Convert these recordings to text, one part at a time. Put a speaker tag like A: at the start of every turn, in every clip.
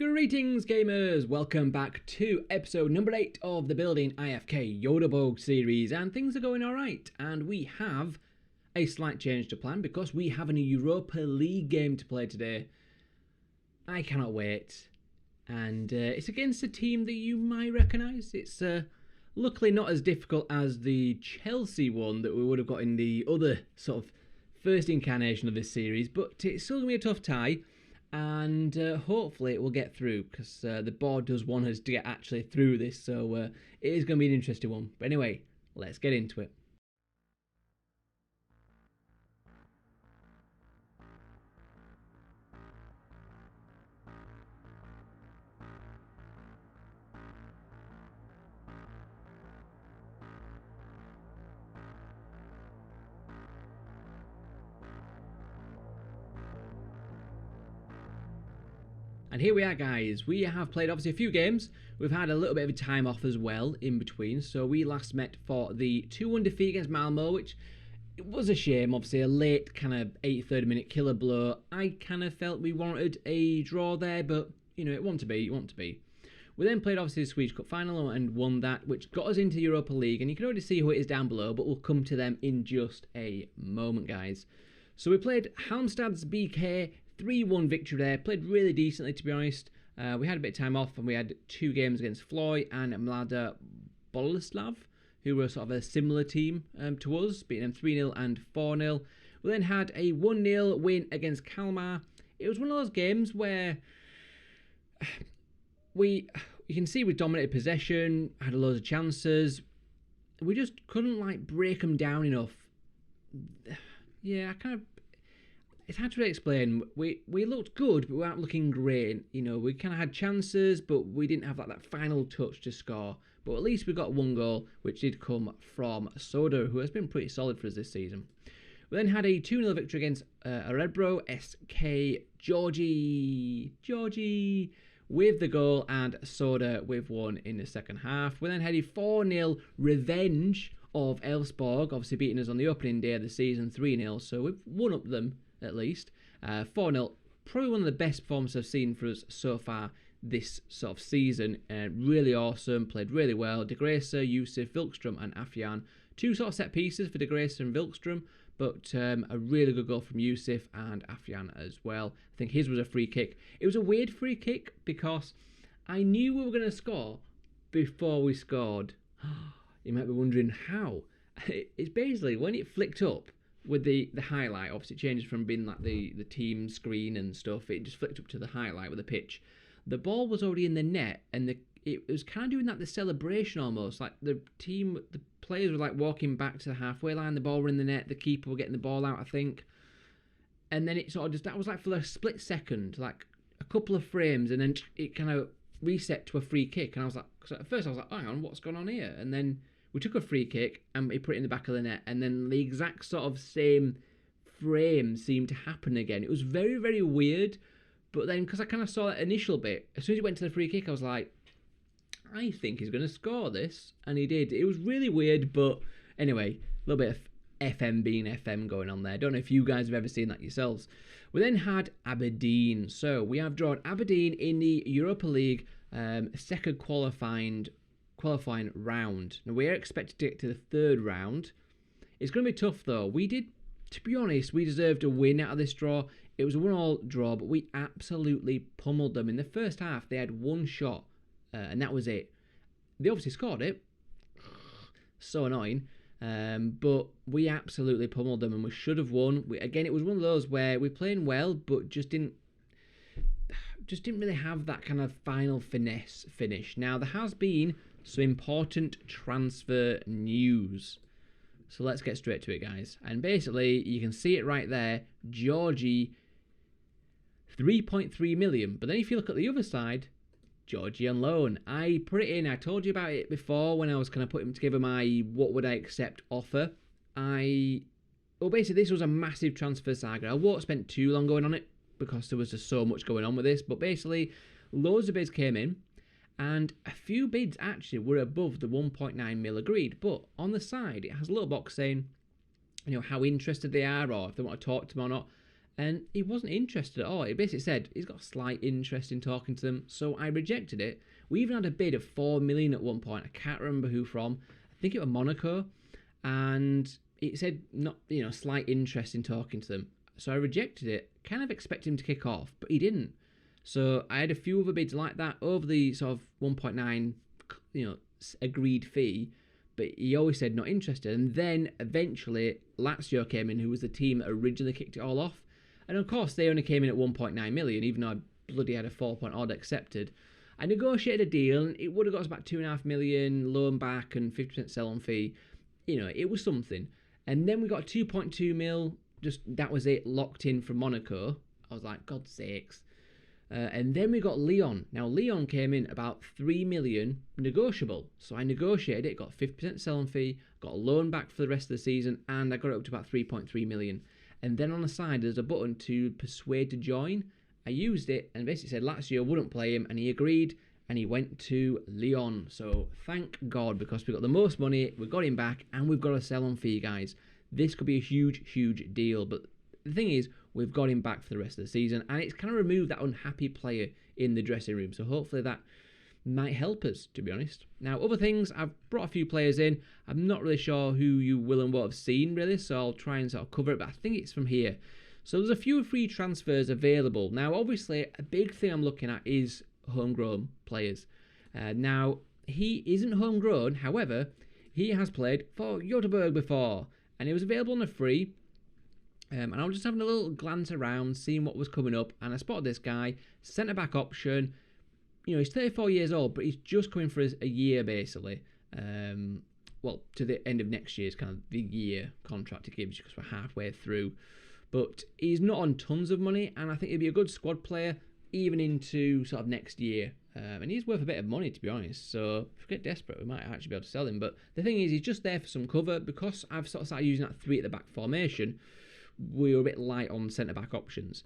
A: Greetings gamers, welcome back to episode number 8 of the Building IFK Goteborg series, and things are going alright, and we have a slight change to plan because we have a Europa League game to play today. I cannot wait, and it's against a team that you might recognise. It's luckily not as difficult as the Chelsea one that we would have got in the other sort of first incarnation of this series, but it's still going to be a tough tie. And hopefully it will get through because the board does want us to get actually through this, so it is going to be an interesting one. But anyway, let's get into it. And here we are, guys. We have played obviously a few games. We've had a little bit of a time off as well in between. So we last met for the 2-1 defeat against Malmo, which it was a shame. Obviously a late kind of 30 minute killer blow. I kind of felt we wanted a draw there, but you know, it wanted to be. We then played obviously the Swedish Cup final and won that, which got us into Europa League. And you can already see who it is down below, but we'll come to them in just a moment, guys. So we played Halmstad's BK. 3-1 victory there, played really decently to be honest. We had a bit of time off and we had 2 games against Floy and Mlada Boleslav, who were sort of a similar team to us, beating them 3-0 and 4-0. We then had a 1-0 win against Kalmar. It was one of those games where you can see we dominated possession, had loads of chances. We just couldn't break them down enough. Yeah, it's hard to really explain. We looked good, but we weren't looking great. You know, we kind of had chances, but we didn't have that final touch to score. But at least we got 1 goal, which did come from Soda, who has been pretty solid for us this season. We then had a 2-0 victory against Redbro SK Georgie with the goal, and Soda with 1 in the second half. We then had a 4-0 revenge of Elfsborg, obviously beating us on the opening day of the season 3-0. So we've won up them at least. 4-0, probably one of the best performances I've seen for us so far this sort of season. Really awesome, played really well. De Gracer, Yusuf, Wilkstrom and Afyan. 2 sort of set pieces for De Gracer and Wilkstrom, but a really good goal from Yusuf and Afyan as well. I think his was a free kick. It was a weird free kick because I knew we were going to score before we scored. You might be wondering how. It's basically when it flicked up with the highlight, obviously it changes from being like the team screen and stuff, it just flicked up to the highlight with the pitch. The ball was already in the net, and it was kind of doing the celebration almost, like the players were walking back to the halfway line, the ball were in the net, the keeper were getting the ball out, I think. And then it sort of just, that was for a split second, a couple of frames, and then it kind of reset to a free kick, and I was like, so at first I was like, hang on, what's going on here? And then we took a free kick and he put it in the back of the net, and then the exact sort of same frame seemed to happen again. It was very, very weird, but then because I kind of saw that initial bit, as soon as he went to the free kick, I was like, I think he's going to score this, and he did. It was really weird, but anyway, a little bit of FM being FM going on there. Don't know if you guys have ever seen that yourselves. We then had Aberdeen. So we have drawn Aberdeen in the Europa League second qualifying round. Now we are expected to get to the 3rd round. It's going to be tough though. To be honest, we deserved a win out of this draw. It was a 1-1 draw, but we absolutely pummeled them. In the first half, they had 1 shot, and that was it. They obviously scored it. So annoying. But we absolutely pummeled them, and we should have won. Again, it was one of those where we're playing well, but just didn't really have that kind of final finesse finish. Now, there has been some important transfer news. So let's get straight to it, guys. And basically, you can see it right there. Georgie, 3.3 million. But then if you look at the other side, Georgie on loan. I put it in. I told you about it before when I was kind of putting together my what would I accept offer. Basically, this was a massive transfer saga. I won't spend too long going on it because there was just so much going on with this. But basically, loads of bids came in. And a few bids actually were above the 1.9 mil agreed. But on the side, it has a little box saying, how interested they are or if they want to talk to them or not. And he wasn't interested at all. It basically said he's got a slight interest in talking to them, so I rejected it. We even had a bid of 4 million at one point. I can't remember who from. I think it was Monaco, and it said not, slight interest in talking to them. So I rejected it. Kind of expected him to kick off, but he didn't. So I had a few other bids like that over the sort of 1.9, agreed fee, but he always said not interested. And then eventually Lazio came in, who was the team that originally kicked it all off. And of course they only came in at 1.9 million, even though I bloody had a 4-point odd accepted. I negotiated a deal, and it would have got us about 2.5 million loan back and 50% sell-on fee. It was something. And then we got 2.2 mil. Just that was it, locked in from Monaco. I was like, God's sakes. And then we got Lyon. Now, Lyon came in about 3 million negotiable. So I negotiated it, got 50% sell-on fee, got a loan back for the rest of the season, and I got it up to about 3.3 million. And then on the side, there's a button to persuade to join. I used it and basically said Lazio wouldn't play him, and he agreed, and he went to Lyon. So thank God, because we got the most money, we got him back, and we've got a sell-on fee, guys. This could be a huge, huge deal. But the thing is, we've got him back for the rest of the season, and it's kind of removed that unhappy player in the dressing room. So hopefully that might help us, to be honest. Now, other things, I've brought a few players in. I'm not really sure who you will and won't have seen, really, so I'll try and sort of cover it, but I think it's from here. So there's a few free transfers available. Now, obviously, a big thing I'm looking at is homegrown players. Now, he isn't homegrown, however, he has played for Goteborg before, and he was available on a free. And I was just having a little glance around, seeing what was coming up, and I spotted this guy, centre-back option. He's 34 years old, but he's just coming for a year, basically. To the end of next year is kind of the year contract he gives you, because we're halfway through. But he's not on tons of money, and I think he'd be a good squad player, even into sort of next year. And he's worth a bit of money, to be honest. So if we get desperate, we might actually be able to sell him. But the thing is, he's just there for some cover. Because I've sort of started using that 3 at the back formation, we were a bit light on centre-back options.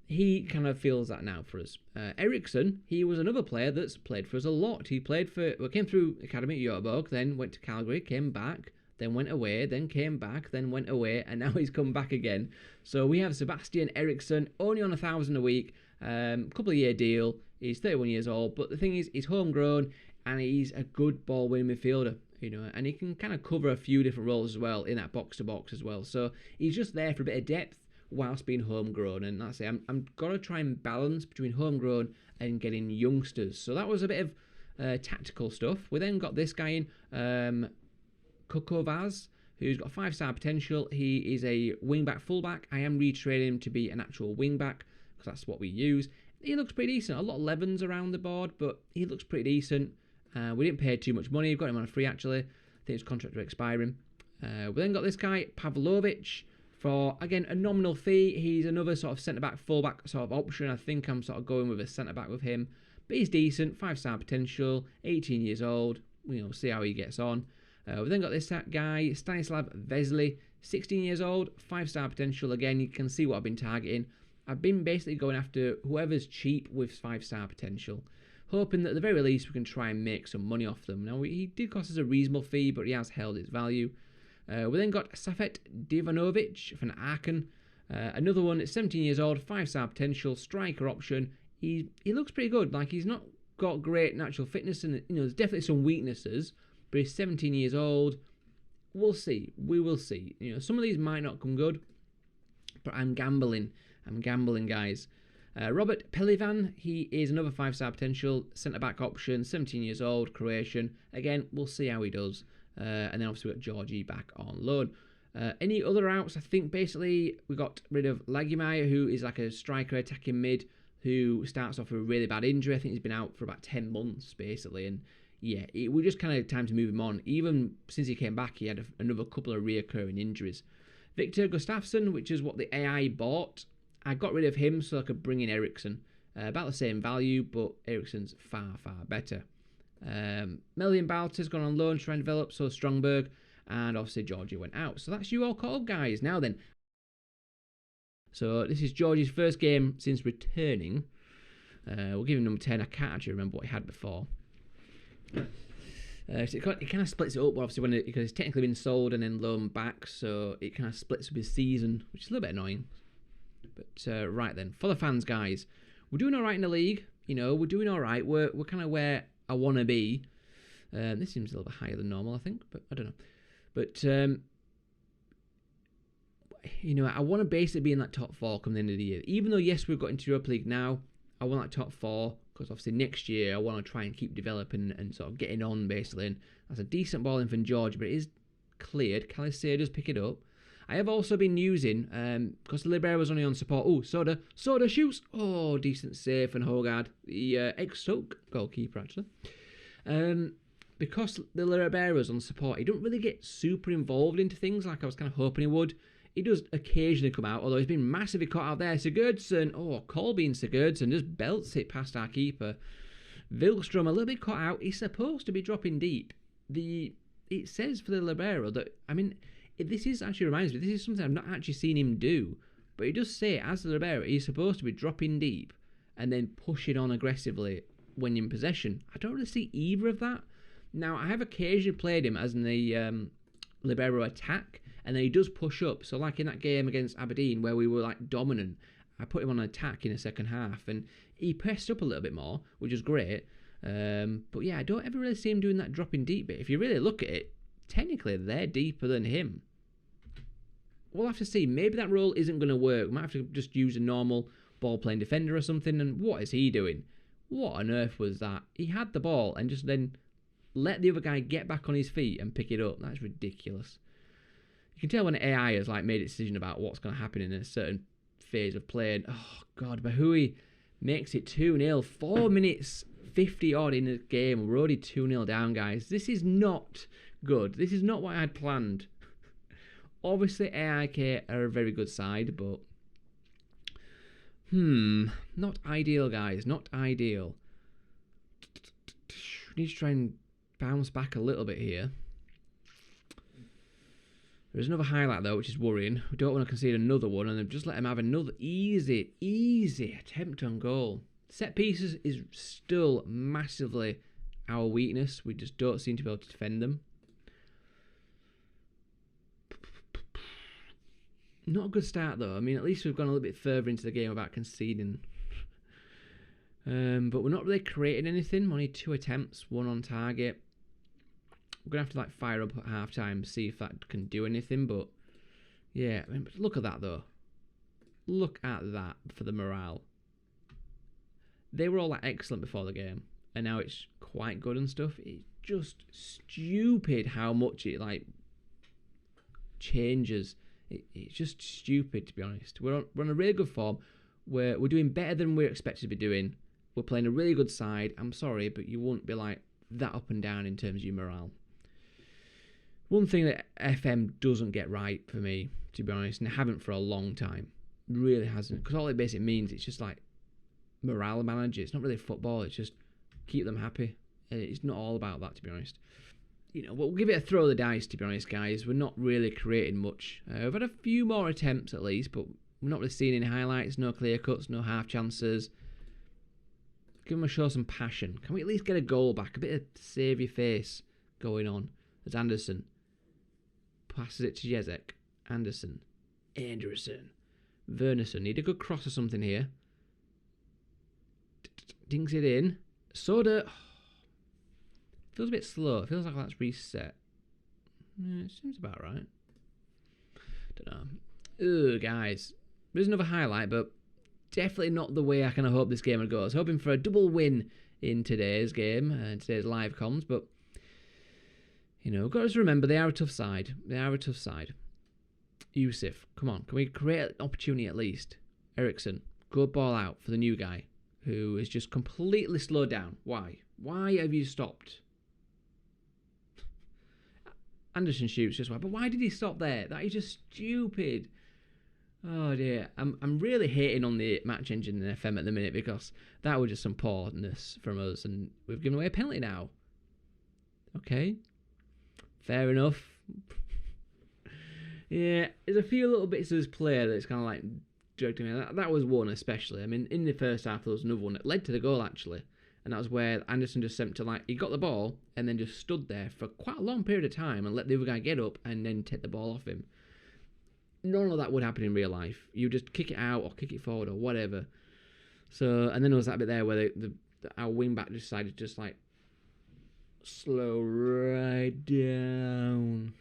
A: He kind of feels that now for us. Eriksson, he was another player that's played for us a lot. He came through Academy at Göteborg, then went to Calgary, came back, then went away, then came back, then went away, and now he's come back again. So we have Sebastian Eriksson, only on 1,000 a week, couple of year deal. He's 31 years old, but the thing is, he's homegrown, and he's a good ball-winning midfielder, and he can kind of cover a few different roles as well in that box-to-box as well. So he's just there for a bit of depth whilst being homegrown, and that's it. I'm gonna try and balance between homegrown and getting youngsters. So that was a bit of tactical stuff. We then got this guy in, Kokovaz, who's got 5-star potential. He is a wing-back, full-back. I am retraining him to be an actual wing-back, because that's what we use. He looks pretty decent. A lot of 11s around the board, but he looks pretty decent. We didn't pay too much money. We've got him on a free, actually. I think his contract is expiring. We then got this guy, Pavlovic, for, again, a nominal fee. He's another sort of centre-back, full-back sort of option. I think I'm sort of going with a centre-back with him. But he's decent, 5-star potential, 18 years old. We'll see how he gets on. We then got this guy, Stanislav Vesely, 16 years old, 5-star potential. Again, you can see what I've been targeting. I've been basically going after whoever's cheap with 5-star potential, hoping that at the very least we can try and make some money off them. Now, he did cost us a reasonable fee, but he has held its value. We then got Safet Divanovic from Aachen. Another one, it's 17 years old, 5-star potential, striker option. He looks pretty good. Like, he's not got great natural fitness, and there's definitely some weaknesses, but he's 17 years old. We'll see. We will see. Some of these might not come good, but I'm gambling, guys. Robert Pelivan, he is another 5-star potential, centre-back option, 17 years old, Croatian. Again, we'll see how he does. And then obviously we got Georgie back on loan. Any other outs? I think basically we got rid of Lagimaya, who is like a striker attacking mid, who starts off with a really bad injury. I think he's been out for about 10 months, basically. And yeah, we just kind of time to move him on. Even since he came back, he had another couple of reoccurring injuries. Victor Gustafsson, which is what the AI bought. I got rid of him so I could bring in Eriksson. About the same value, but Eriksson's far, far better. Melian Balter's gone on loan to try and develop, so Strongberg, and obviously Georgie went out. So that's you all caught up, guys. Now then. So this is Georgie's first game since returning. We'll give him number 10. I can't actually remember what he had before. So it kind of splits it up, obviously, because it's technically been sold and then loaned back, so it kind of splits up his season, which is a little bit annoying. But right then, for the fans, guys, we're doing all right in the league. We're doing all right. We're kind of where I want to be. This seems a little bit higher than normal, I think, but I don't know. But I want to basically be in that top 4 come the end of the year. Even though, yes, we've got into Europa League now, I want that top 4 because obviously next year I want to try and keep developing and sort of getting on basically. And that's a decent ball in from George, but it is cleared. Calisaio does pick it up. I have also been using, because the libero was only on support. Oh, Soda shoots. Oh, decent save from Hogard, the ex-Stoke goalkeeper actually. Because the libero's on support, he don't really get super involved into things like I was kind of hoping he would. He does occasionally come out, although he's been massively caught out there. Sigurdsson, Colby and Sigurdsson just belts it past our keeper. Wilstrom a little bit caught out. He's supposed to be dropping deep. It says for the libero that, this is actually reminds me, this is something I've not actually seen him do, but he does say as the libero, he's supposed to be dropping deep and then pushing on aggressively when in possession. I don't really see either of that. Now, I have occasionally played him as in the libero attack, and then he does push up. So like in that game against Aberdeen where we were like dominant, I put him on an attack in the second half, and he pressed up a little bit more, which is great. But yeah, I don't ever really see him doing that dropping deep bit. If you really look at it, technically they're deeper than him. We'll have to see. Maybe that role isn't going to work. We might have to just use a normal ball-playing defender or something. And what is he doing? What on earth was that? He had the ball and just then let the other guy get back on his feet and pick it up. That's ridiculous. You can tell when AI has made a decision about what's going to happen in a certain phase of play. And, oh, God, Bahoui makes it 2-0. 4 minutes 50 odd in the game. We're already 2-0 down, guys. This is not good. This is not what I had planned. Obviously, AIK are a very good side, but not ideal, guys. Not ideal. We need to try and bounce back a little bit here. There's another highlight, though, which is worrying. We don't want to concede another one, and then just let him have another easy attempt on goal. Set pieces is still massively our weakness. We just don't seem to be able to defend them. Not a good start, though. At least we've gone a little bit further into the game without conceding. But we're not really creating anything. Only 2 attempts, 1 on target. We're going to have to fire up at half-time, see if that can do anything. But, yeah, look at that, though. Look at that for the morale. They were all excellent before the game, and now it's quite good and stuff. It's just stupid how much it, changes. It's just stupid, to be honest. We're on a really good form. We're doing better than we're expected to be doing. We're playing a really good side. I'm sorry, but you won't be that up and down in terms of your morale. One thing that FM doesn't get right for me, to be honest, and haven't for a long time, really hasn't, because all it basically means it's just morale manager. It's not really football. It's just keep them happy. It's not all about that, to be honest. We'll give it a throw of the dice, to be honest, guys. We're not really creating much. We've had a few more attempts at least, but we're not really seeing any highlights, no clear cuts, no half chances. Give them a show some passion. Can we at least get a goal back? A bit of save your face going on. As Anderson passes it to Jezek. Anderson. Wernerson. Need a good cross or something here. Dinks it in. Soda. Feels a bit slow. It feels like that's reset. It seems about right. Don't know. Ugh, guys. There's another highlight, but definitely not the way I kind of hope this game would go. I was hoping for a double win in today's game, today's live comms, but, we've got to remember they are a tough side. Yusuf, come on. Can we create an opportunity at least? Eriksson, good ball out for the new guy, who is just completely slowed down. Why? Why have you stopped? Anderson shoots just well, but why did he stop there? That is just stupid. Oh dear, I'm really hating on the match engine in FM at the minute because that was just some poorness from us, and we've given away a penalty now. Okay, fair enough. Yeah, there's a few little bits of this play that's kind of dragged me. That was one especially. In the first half there was another one that led to the goal actually. And that was where Anderson just sent to he got the ball and then just stood there for quite a long period of time and let the other guy get up and then take the ball off him. none of that would happen in real life. You just kick it out or kick it forward or whatever. So, and then there was that bit there where our wing back decided to just like slow right down.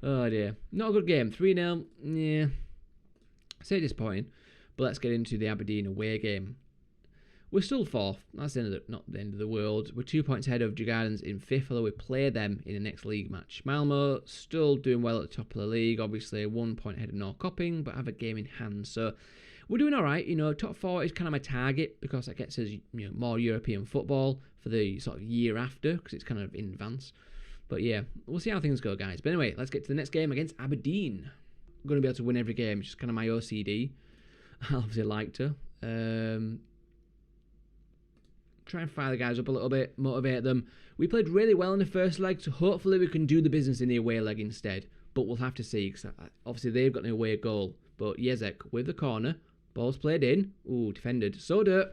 A: Oh dear. Not a good game. 3-0. Yeah. I say disappointing. But let's get into the Aberdeen away game. We're still fourth. That's not the end of the world. We're 2 points ahead of Gardens in fifth, although we play them in the next league match. Malmo still doing well at the top of the league. Obviously, 1 point ahead of Norrköping, but have a game in hand. So we're doing all right. Top four is kind of my target because that gets us more European football for the sort of year after because it's kind of in advance. But yeah, we'll see how things go, guys. But anyway, let's get to the next game against Aberdeen. I'm going to be able to win every game. It's just kind of my OCD. I obviously like to. Try and fire the guys up a little bit, motivate them. We played really well in the first leg, so hopefully we can do the business in the away leg instead. But we'll have to see, because obviously they've got an away goal. But Jezek with the corner, ball's played in. Ooh, defended. Soda.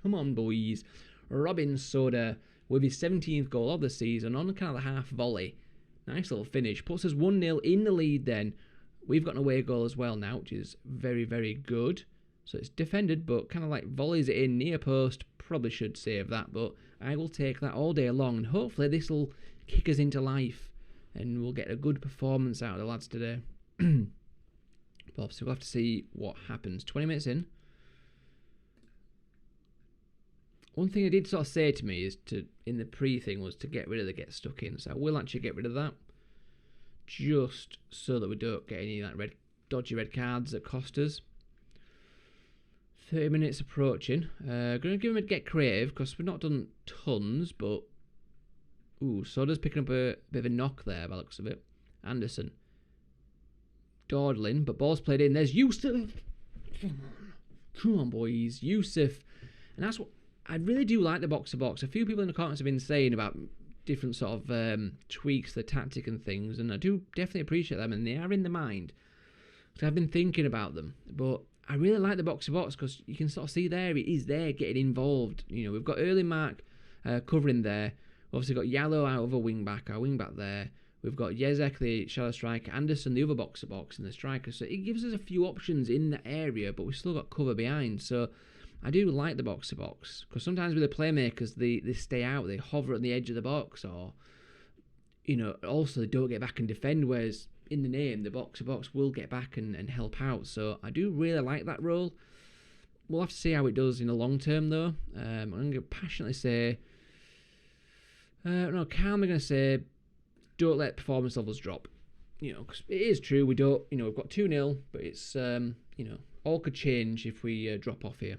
A: Come on, boys. Robin Soda with his 17th goal of the season on kind of the half volley. Nice little finish. Puts us 1-0 in the lead then. We've got an away goal as well now, which is very, very good. So it's defended, but kind of like volleys it in near post. Probably should save that, but I will take that all day long. And hopefully this will kick us into life. And we'll get a good performance out of the lads today. But obviously we'll have to see what happens. 20 minutes in. One thing I did sort of say to me is in the pre-thing was to get rid of the get stuck in. So I will actually get rid of that. Just so that we don't get any like dodgy red cards that cost us. 30 minutes approaching. Going to give him a get creative because we've not done tons, but Soda's picking up a bit of a knock there by the looks of it. Anderson dawdling, but ball's played in. There's Yusuf. Come on, boys, Yusuf. And that's what I really do like the box-to-box. A few people in the comments have been saying about different sort of tweaks to the tactic and things, and I do definitely appreciate them, and they are in the mind. So I've been thinking about them, but I really like the box-to-box because you can sort of see there, it is there getting involved. We've got early Mark covering there. We've obviously got Yallo out of a wing-back, our wing-back there. We've got Jezek, the shadow striker, Anderson, the other box-to-box, and the striker. So it gives us a few options in that area, but we've still got cover behind. So I do like the box-to-box because sometimes with the playmakers, they stay out, they hover at the edge of the box, or also they don't get back and defend, whereas in the name, the box-to-box will get back and help out. So I do really like that role. We'll have to see how it does in the long term, though. I'm going to passionately say, calmly going to say, don't let performance levels drop. Because it is true, we don't, we've got 2-0, but it's, all could change if we drop off here.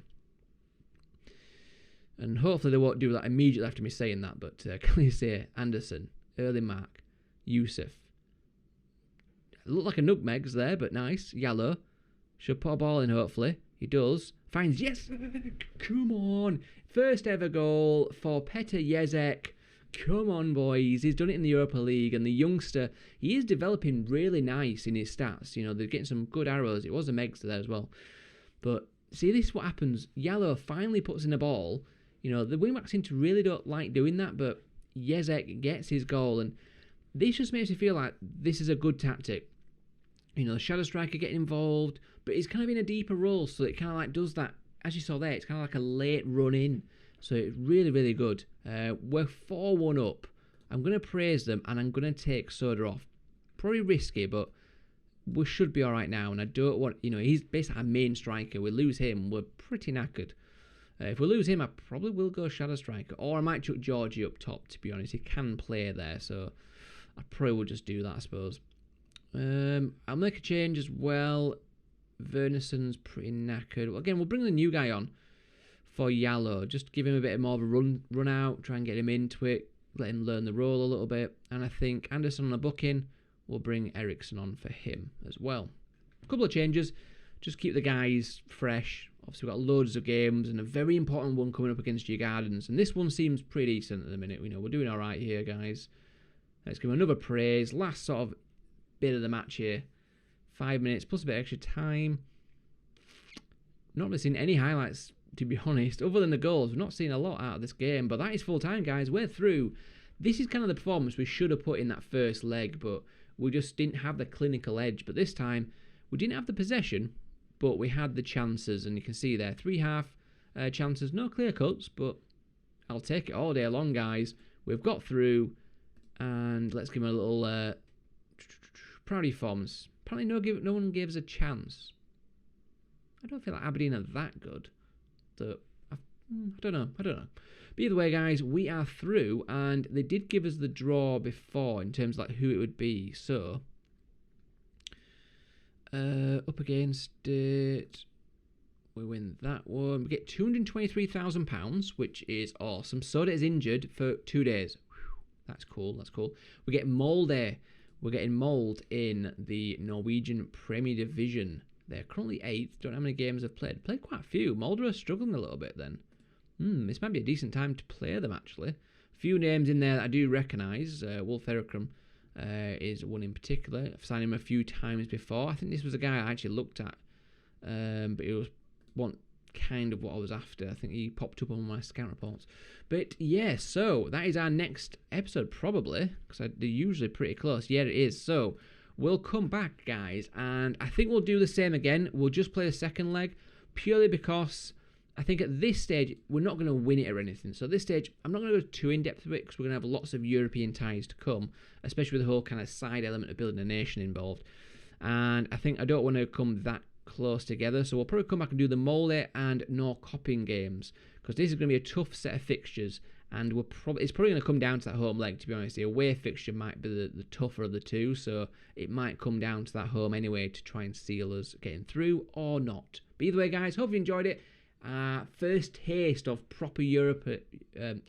A: And hopefully they won't do that immediately after me saying that, but can you say Anderson, early Mark, Yusuf. Look like a nutmegs there, but nice. Yallo. Should put a ball in, hopefully. He does. Finds, yes! Come on! First ever goal for Petr Jezek. Come on, boys. He's done it in the Europa League, and the youngster, he is developing really nice in his stats. They're getting some good arrows. It was a Megs there as well. But see, this is what happens. Yallo finally puts in a ball. The wingbacks seem to really don't like doing that, but Jezek gets his goal, and this just makes me feel like this is a good tactic. The shadow striker getting involved, but he's kind of in a deeper role, so it kind of like does that. As you saw there, it's kind of like a late run in, so it's really, really good. We're 4-1 up. I'm going to praise them, and I'm going to take Soda off. Probably risky, but we should be all right now, and I don't want, he's basically our main striker. We lose him, we're pretty knackered. If we lose him, I probably will go shadow striker, or I might chuck Georgie up top, to be honest. He can play there, so I probably will just do that, I suppose. I'll make a change as well. Vernisson's pretty knackered. Well, again, we'll bring the new guy on for Yallo. Just give him a bit more of a run out, try and get him into it, let him learn the role a little bit. And I think Anderson on a booking, we'll bring Eriksson on for him as well. A couple of changes, just keep the guys fresh. Obviously, we've got loads of games and a very important one coming up against Gardens. And this one seems pretty decent at the minute. We're doing all right here, guys. Let's give him another praise. Last sort of bit of the match here. 5 minutes plus a bit of extra time. Not really seen any highlights, to be honest, other than the goals. We've not seen a lot out of this game, but that is full time, guys. We're through. This is kind of the performance we should have put in that first leg, but We just didn't have the clinical edge. But this time, we didn't have the possession, but we had the chances. And you can see there, 3-half chances. No clear cuts, but I'll take it all day long, guys. We've got through, and let's give them a little Proudie forms. Apparently no one gave us a chance. I don't feel like Aberdeen are that good. So, I don't know. But either way, guys, we are through, and they did give us the draw before in terms of like who it would be. So, up against it, we win that one. We get £223,000, which is awesome. Soda is injured for 2 days. Whew, that's cool. We get Molde. We're getting Mold in the Norwegian Premier Division. They're currently 8th. Don't know how many games they've played. Played quite a few. Molde are struggling a little bit then. This might be a decent time to play them, actually. A few names in there that I do recognise. Wolf Erikram is one in particular. I've signed him a few times before. I think this was a guy I actually looked at. But it was one kind of what I was after. I think he popped up on my scout reports. But yeah, so that is our next episode, probably. Because they're usually pretty close. Yeah, it is. So we'll come back, guys. And I think we'll do the same again. We'll just play the second leg. Purely because I think at this stage, we're not going to win it or anything. So at this stage, I'm not going to go too in-depth with it because we're going to have lots of European ties to come, especially with the whole kind of side element of building a nation involved. And I think I don't want to come that close together. So we'll probably come back and do the Molde and Norrköping games because this is going to be a tough set of fixtures. And it's probably going to come down to that home leg, to be honest. The away fixture might be the tougher of the two. So it might come down to that home anyway to try and seal us getting through or not. But either way, guys, hope you enjoyed it. First taste of proper Europa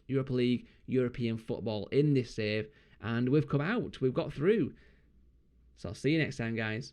A: League, European football in this save, and we've come out, we've got through. So I'll see you next time, guys.